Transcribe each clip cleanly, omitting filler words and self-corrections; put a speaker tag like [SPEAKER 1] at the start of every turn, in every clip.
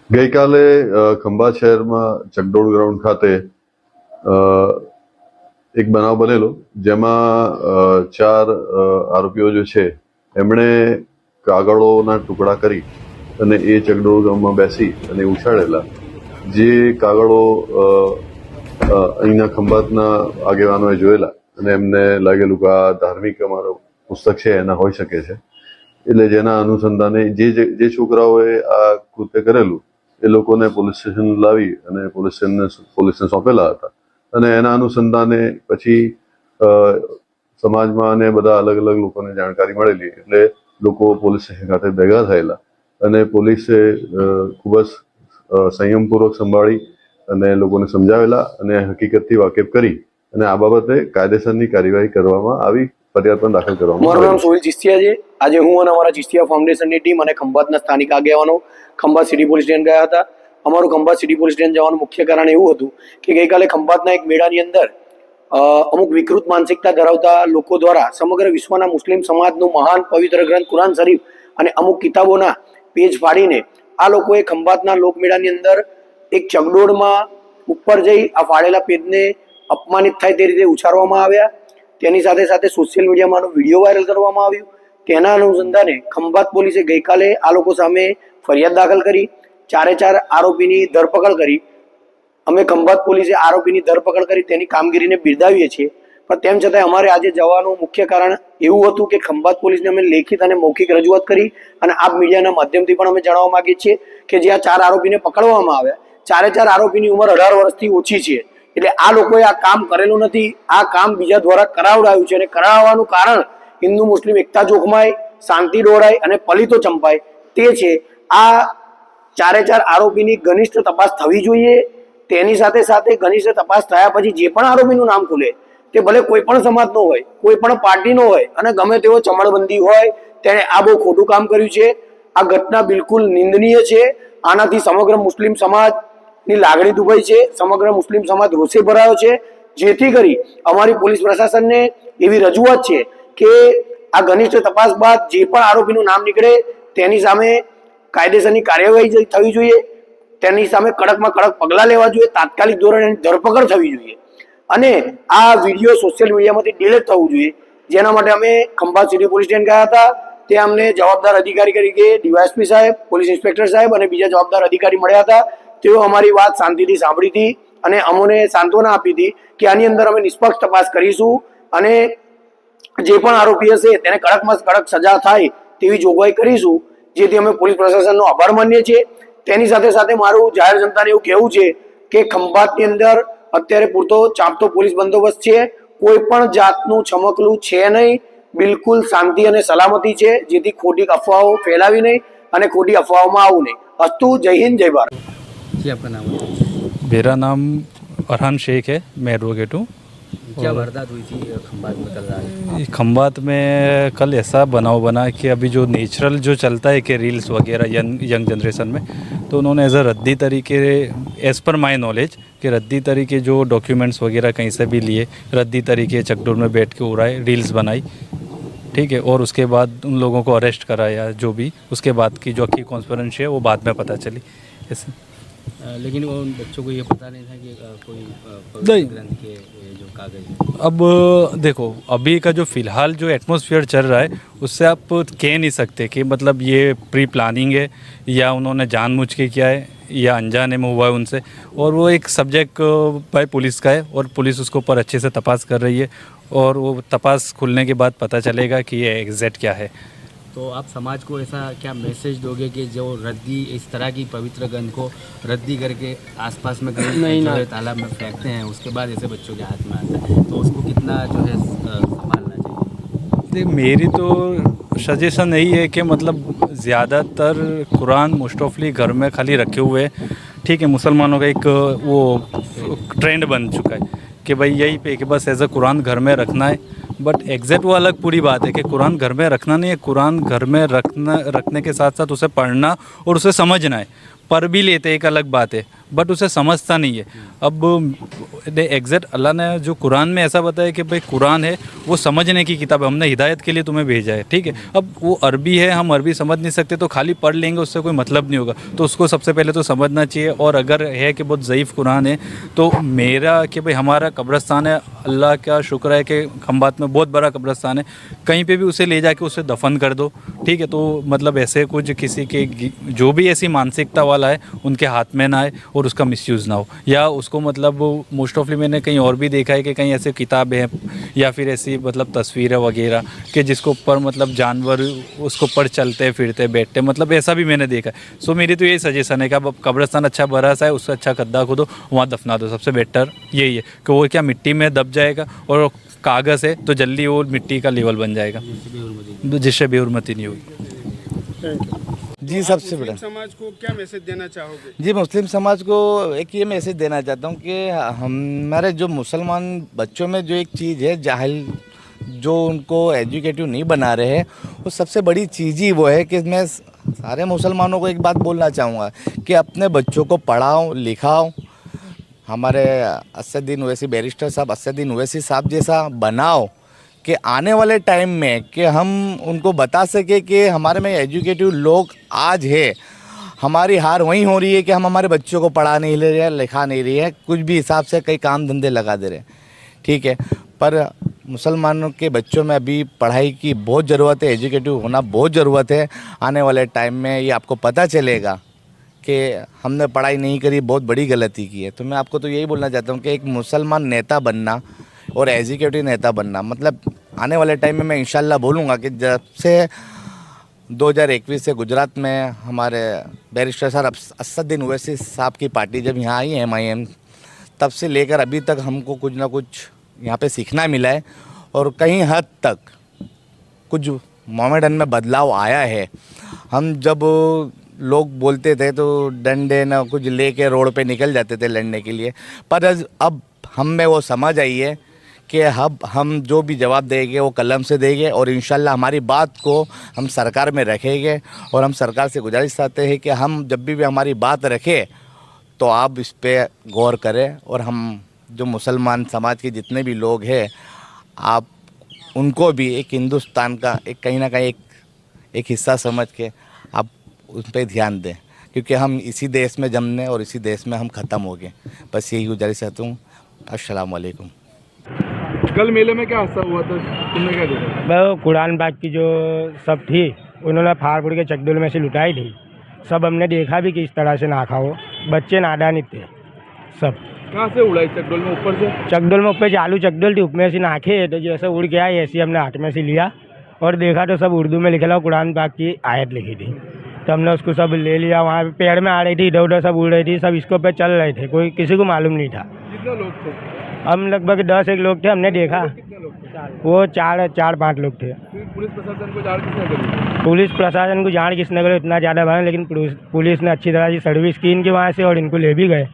[SPEAKER 1] ગઈકાલે ખંભાત શહેરમાં ચકડોળ ગ્રાઉન્ડ ખાતે એક બનાવ બનેલો, જેમાં 4 આરોપીઓ જે છે એમણે કાગળોના ટુકડા કરી અને એ ચકડોળ ગામમાં બેસી અને ઉછાળેલા. જે કાગળો અહીંના ખંભાતના આગેવાનોએ જોયેલા અને એમને લાગેલું કે આ ધાર્મિક અમારો પુસ્તક છે એના હોઈ શકે છે. એટલે જેના અનુસંધાને જે છોકરાઓએ આ કૃત્ય કરેલું એ લોકોને પોલીસ સ્ટેશન લાવી અને પોલીસને સોંપેલા હતા. અને એના અનુસંધાને પછી સમાજમાં અને બધા અલગ અલગ લોકોને જાણકારી મળેલી, એટલે લોકો પોલીસ સ્ટેશન ખાતે ભેગા થયેલા અને પોલીસે ખૂબ જ સંયમપૂર્વક સંભાળી અને લોકોને સમજાવેલા અને હકીકતથી વાકેફ કરી અને આ બાબતે કાયદેસરની કાર્યવાહી કરવામાં આવી. ફરિયાદ પણ દાખલ કરવામાં
[SPEAKER 2] મારું નામ સોહિલ ચિસ્તિયા છે. આજે હું અને અમારા ચિસ્તિયા ફાઉન્ડેશનની ટીમ અને ખંભાતના સ્થાનિક આગેવાનો ખંભાત સિટી પોલીસ સ્ટેશન ગયા હતા. અમારું ખંભાત સિટી પોલીસ સ્ટેશન જવાનું મુખ્ય કારણ એવું હતું કે ગઈકાલે ખંભાતના એક મેળાની અંદર અમુક વિકૃત માનસિકતા ધરાવતા લોકો દ્વારા સમગ્ર વિશ્વના મુસ્લિમ સમાજનું મહાન પવિત્ર ગ્રંથ કુરાન શરીફ અને અમુક કિતાબોના પેજ ફાડીને આ લોકોએ ખંભાતના લોકમેળાની અંદર એક ચકડોળમાં ઉપર જઈ આ ફાડેલા પેજને અપમાનિત થાય તે રીતે ઉછાળવામાં આવ્યા. તેની સાથે સાથે સોશિયલ મીડિયામાં વિડીયો વાયરલ કરવામાં આવ્યું. તેના અનુસંધાને ખંભાત પોલીસે ગઈકાલે આ લોકો સામે ફરિયાદ દાખલ કરી 4 આરોપીની ધરપકડ કરી. અમે ખંભાત પોલીસે આરોપીની ધરપકડ કરી તેની કામગીરીને બિરદાવીએ છીએ. પણ તેમ છતાં અમારે આજે જવાનું મુખ્ય કારણ એવું હતું કે ખંભાત પોલીસને અમે લેખિત અને મૌખિક રજૂઆત કરી અને આપ મીડિયાના માધ્યમથી પણ અમે જણાવવા માંગીએ છીએ કે જે આ 4 આરોપીને પકડવામાં આવ્યા, 4 આરોપીની ઉંમર 18 વર્ષથી ઓછી છે. એટલે આ લોકોએ આ કામ કરેલું નથી, આ કામ બીજા દ્વારા કરાવડાવ્યું છે. અને કરાવવાનું કારણ હિન્દુ મુસ્લિમ એકતા જોખમાય, શાંતિ દોરાય અને પલિતો ચંપાય તે છે. આ 4 આરોપીની ઘનિષ્ઠ તપાસ થવી જોઈએ. તેની સાથે સાથે ઘનિષ્ઠ તપાસ થયા પછી જે પણ આરોપીનું નામ ખુલે તે ભલે કોઈ પણ સમાજનો હોય, કોઈ પણ પાર્ટીનો હોય અને ગમે તેવો ચમડબંધી હોય, તેણે આ બહુ ખોટું કામ કર્યું છે. આ ઘટના બિલકુલ નિંદનીય છે. આનાથી સમગ્ર મુસ્લિમ સમાજની લાગણી દુભાઈ છે, સમગ્ર મુસ્લિમ સમાજ રોષે ભરાયો છે. જેથી કરી અમારી પોલીસ પ્રશાસનને એવી રજૂઆત છે કે આ ઘનિષ્ઠ તપાસ બાદ જે પણ આરોપીનું નામ નીકળે તેની સામે કાયદેસરની કાર્યવાહી થવી જોઈએ, તેની સામે કડકમાં કડક પગલાં લેવા જોઈએ, તાત્કાલિક ધોરણે ધરપકડ થવી જોઈએ અને આ વિડીયો સોશિયલ મીડિયામાંથી ડિલીટ થવું જોઈએ. જેના માટે અમે ખંભાત સિટી પોલીસ સ્ટેશન ગયા હતા. ત્યાં અમને જવાબદાર અધિકારી તરીકે ડીવાયએસપી સાહેબ, પોલીસ ઇન્સ્પેક્ટર સાહેબ અને બીજા જવાબદાર અધિકારી મળ્યા હતા. તેઓ અમારી વાત શાંતિથી સાંભળી હતી અને અમને સાંત્વના આપી હતી કે આની અંદર અમે નિષ્પક્ષ તપાસ કરીશું અને જે પણ આરોપી હશે તેને કડકમાં કડક સજા થાય તેવી જોગવાઈ કરીશું. જેથી અમે પોલીસ પ્રશાસનનો આભાર માનીએ છીએ. તેની સાથે સાથે મારું જાહેર જનતાને એવું કહેવું છે કે ખંભાતની અંદર અત્યારે પૂરતો ચાંપતો પોલીસ બંદોબસ્ત છે. કોઈ પણ જાતનું છમકલું છે નહીં, બિલકુલ શાંતિ અને સલામતી છે. જેથી ખોટી અફવાઓ ફેલાવી નહીં અને ખોટી અફવાઓમાં આવું નહીં. અસ્તુ. જય હિન્દ, જય ભારત.
[SPEAKER 3] जी आपका नाम है?
[SPEAKER 4] मेरा नाम अरहान शेख है, मैं एडवोकेट हूँ.
[SPEAKER 3] क्या वारदात हुई थी खंभात में कल रात?
[SPEAKER 4] खंभात में कल ऐसा बनाव बना कि अभी जो नेचुरल जो चलता है कि रील्स वगैरह यंग जनरेशन में, तो उन्होंने एज अ रद्दी तरीके, एज़ पर माई नॉलेज, कि रद्दी तरीके जो डॉक्यूमेंट्स वगैरह कहीं से भी लिए, रद्दी तरीके चकडोर में बैठ के उड़ाए, रील्स बनाई. ठीक है. और उसके बाद उन लोगों को अरेस्ट कराया. जो भी उसके बाद की जो अक्की कॉन्स्पिरेंसी है वो बाद में पता चली. ऐसे
[SPEAKER 3] लेकिन वो उन बच्चों को ये पता नहीं था कि कोई पवित्र ग्रंथ के जो कागज है.
[SPEAKER 4] अब देखो, अभी का जो फ़िलहाल जो एटमॉस्फेयर चल रहा है उससे आप कह नहीं सकते कि मतलब ये प्री प्लानिंग है या उन्होंने जानबूझ के किया है या अनजाने में हुआ है उनसे. और वो एक सब्जेक्ट बाय पुलिस का है और पुलिस उसके ऊपर अच्छे से तपास कर रही है और वो तपास खुलने के बाद पता चलेगा कि ये एग्जैक्ट क्या है.
[SPEAKER 3] तो आप समाज को ऐसा क्या मैसेज दोगे कि जो रद्दी इस तरह की पवित्र ग्रंथ को रद्दी करके आसपास में कहीं तालाब में फेंकते हैं, उसके बाद ऐसे बच्चों के हाथ में आता है, तो उसको कितना जो है संभालना चाहिए?
[SPEAKER 4] मेरी तो सजेशन यही है कि मतलब ज़्यादातर कुरान मोस्ट ऑफली घर में खाली रखे हुए हैं. ठीक है, मुसलमानों का एक वो ट्रेंड बन चुका है कि भाई यही पे कि बस एज अ कुरान घर में रखना है. बट एग्जैक्ट वो अलग पूरी बात है कि कुरान घर में रखना नहीं है. कुरान घर में रखने के साथ साथ उसे पढ़ना और उसे समझना है. पढ़ भी लेते एक अलग बात है, बट उसे समझता नहीं है। अब एग्जैक्ट अल्लाह ने जो कुरान में ऐसा बताया कि भाई कुरान है वो समझने की किताब है, हमने हिदायत के लिए तुम्हें भेजा है, ठीक है। अब वो अरबी है, हम अरबी समझ नहीं सकते तो खाली पढ़ लेंगे उससे कोई मतलब नहीं होगा, तो उसको सबसे पहले तो समझना चाहिए। और अगर है कि बहुत ज़ईफ़ कुरान है तो मेरा कि भाई हमारा कब्रस्तान है, अल्लाह का शुक्र है कि खंबात में बहुत बड़ा कब्रस्तान है, कहीं पे भी उसे ले जाके उसे दफन कर दो, ठीक है। तो मतलब ऐसे कुछ किसी के जो भी ऐसी मानसिकता वाला है उनके हाथ में ना आए और उसका मिसयूज़ ना हो, या उसको मतलब मोस्ट ऑफली मैंने कहीं और भी देखा है कि कहीं ऐसे किताबें हैं या फिर ऐसी मतलब तस्वीरें वगैरह कि जिसको ऊपर मतलब जानवर उसको ऊपर चलते फिरते बैठते, मतलब ऐसा भी मैंने देखा है। सो मेरी तो यही सजेशन है कि अब कब्रिस्तान अच्छा बड़ा सा है, उससे अच्छा गड्ढा खोदो, वहाँ दफना दो, सबसे बेटर यही है कि वो क्या मिट्टी में दब जाएगा और कागज़ है तो जल्दी वो मिट्टी का लेवल बन जाएगा, जिससे बेहुरमती नहीं होगी।
[SPEAKER 5] जी सबसे बड़ा
[SPEAKER 6] मुस्लिम समाज को क्या मैसेज देना चाहोगे?
[SPEAKER 5] जी मुस्लिम समाज को एक ये मैसेज देना चाहता हूँ कि हमारे जो मुसलमान बच्चों में जो एक चीज़ है जाहिल, जो उनको एजुकेटिव नहीं बना रहे हैं, वो सबसे बड़ी चीज़ ही वो है कि मैं सारे मुसलमानों को एक बात बोलना चाहूँगा कि अपने बच्चों को पढ़ाओ लिखाओ, हमारे असदुद्दीन ओवैसी बैरिस्टर साहब, असदुद्दीन ओवैसी साहब जैसा बनाओ कि आने वाले टाइम में कि हम उनको बता सके कि हमारे में एजुकेटिव लोग आज है। हमारी हार वहीं हो रही है कि हम हमारे बच्चों को पढ़ा नहीं ले रहे हैं, लिखा नहीं रही है, कुछ भी हिसाब से कई काम धंधे लगा दे रहे हैं, ठीक है। पर मुसलमानों के बच्चों में अभी पढ़ाई की बहुत ज़रूरत है, एजुकेटिव होना बहुत ज़रूरत है। आने वाले टाइम में ये आपको पता चलेगा कि हमने पढ़ाई नहीं करी, बहुत बड़ी गलती की है। तो मैं आपको तो यही बोलना चाहता हूँ कि एक मुसलमान नेता बनना और एजुकेटिव नेता बनना, मतलब आने वाले टाइम में मैं इंशाल्लाह बोलूँगा कि जब से 2021 से गुजरात में हमारे बैरिस्टर सर असदुद्दीन ओवैसी साहब की पार्टी जब यहाँ आई है MIM, तब से लेकर अभी तक हमको कुछ ना कुछ यहाँ पे सीखना मिला है और कहीं हद तक कुछ मोमेडन में बदलाव आया है। हम जब लोग बोलते थे तो डंडे ना कुछ लेके रोड पे निकल जाते थे लड़ने के लिए, पर अब हम में वो समझ आई है कि अब हम जो भी जवाब देंगे वो कलम से देंगे और इंशाल्लाह हमारी बात को हम सरकार में रखेंगे। और हम सरकार से गुजारिश करते हैं कि हम जब भी हमारी बात रखें तो आप इस पे गौर करें और हम जो मुसलमान समाज के जितने भी लोग हैं आप उनको भी एक हिंदुस्तान का एक कहीं ना कहीं एक हिस्सा समझ के आप उस पर ध्यान दें, क्योंकि हम इसी देश में जमने और इसी देश में हम ख़त्म हो गए। बस यही गुजारिश करता हूँ। अस्सलाम वालेकुम।
[SPEAKER 6] कल मेले में क्या हादसा हुआ था, तुमने क्या देखा?
[SPEAKER 7] वो कुरान बाग की जो सब थी उन्होंने फाड़ फूड़ के चकदोल में से लुटाई थी। सब हमने देखा भी कि इस तरह से ना खाओ, बच्चे नादानी थे सब।
[SPEAKER 6] कहाँ से उड़ाई? चकडोल में ऊपर से?
[SPEAKER 7] चकदोल में ऊपर चालू चकदोल थी, ऊपर से नाखे तो जैसे उड़ के आई ऐसे हमने हाथ में से लिया और देखा तो सब उर्दू में लिखा कुरान पाक की आयत लिखी थी। तो हमने उसको सब ले लिया, वहाँ पे पेड़ में आ रही थी, इधर उधर सब उड़ रही थी, सब इसको पे चल रहे थे, कोई किसी को मालूम नहीं था।
[SPEAKER 6] कितने लोग थे?
[SPEAKER 7] हम लगभग 10 एक लोग थे, हमने देखा
[SPEAKER 6] कितने लोग थे?
[SPEAKER 7] वो 4-5 लोग थे।
[SPEAKER 6] फिर पुलिस प्रशासन को जान किसने करी?
[SPEAKER 7] पुलिस प्रशासन को जान किसने करे इतना ज़्यादा भाई, लेकिन पुलिस ने अच्छी तरह से सर्विस की इनकी वहाँ से और इनको ले भी गए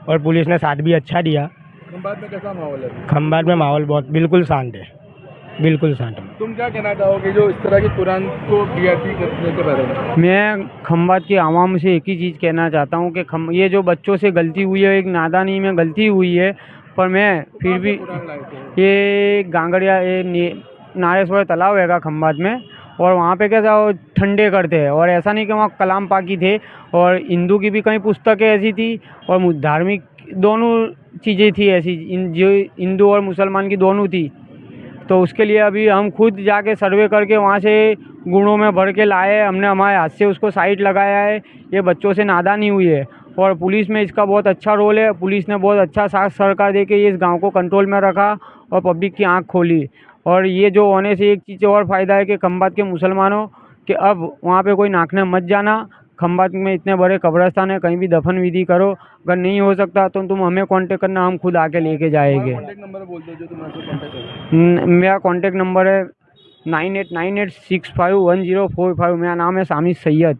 [SPEAKER 7] और पुलिस ने साथ भी अच्छा दिया।
[SPEAKER 6] खंबात में कैसा माहौल है?
[SPEAKER 7] खंबात में माहौल बहुत बिल्कुल शांत है, बिल्कुल शांत है।
[SPEAKER 6] तुम क्या कहना चाहोगे जो इस तरह की कुरान को DRP करने के बारे में?
[SPEAKER 8] मैं खंबात की आवाम से एक ही चीज़ कहना चाहता हूँ कि ये जो बच्चों से गलती हुई है, एक नादानी में गलती हुई है, पर मैं फिर भी ये गांगड़िया ये नारेश्वर तालाब है खंबात में, और वहाँ पे कैसा वो ठंडे करते हैं, और ऐसा नहीं कि वहाँ कलाम पाकी थे, और हिंदू की भी कई पुस्तकें ऐसी थी और धार्मिक दोनों चीज़ें थी ऐसी, जो हिंदू और मुसलमान की दोनों थी। तो उसके लिए अभी हम खुद जाके सर्वे करके वहाँ से गुणों में भर के लाए, हमने हमारे हाथ से उसको साइड लगाया है। ये बच्चों से नादानी हुई है और पुलिस में इसका बहुत अच्छा रोल है। पुलिस ने बहुत अच्छा साथ सरकार दे के इस गांव को कंट्रोल में रखा और पब्लिक की आंख खोली। और ये जो होने से एक चीज़ और फ़ायदा है कि खंबात के मुसलमानों कि अब वहाँ पे कोई नाकने मत जाना। खंबात में इतने बड़े कब्रिस्तान है, कहीं भी दफन विधि करो, अगर नहीं हो सकता तो तुम हमें कांटेक्ट करना, हम खुद आके लेके जाएंगे।
[SPEAKER 6] कॉन्टैक्ट नंबर बोल दो जो तुम्हारे कांटेक्ट करें।
[SPEAKER 8] मेरा कांटेक्ट नंबर है 9898651045। मेरा नाम है सामिद सैयद।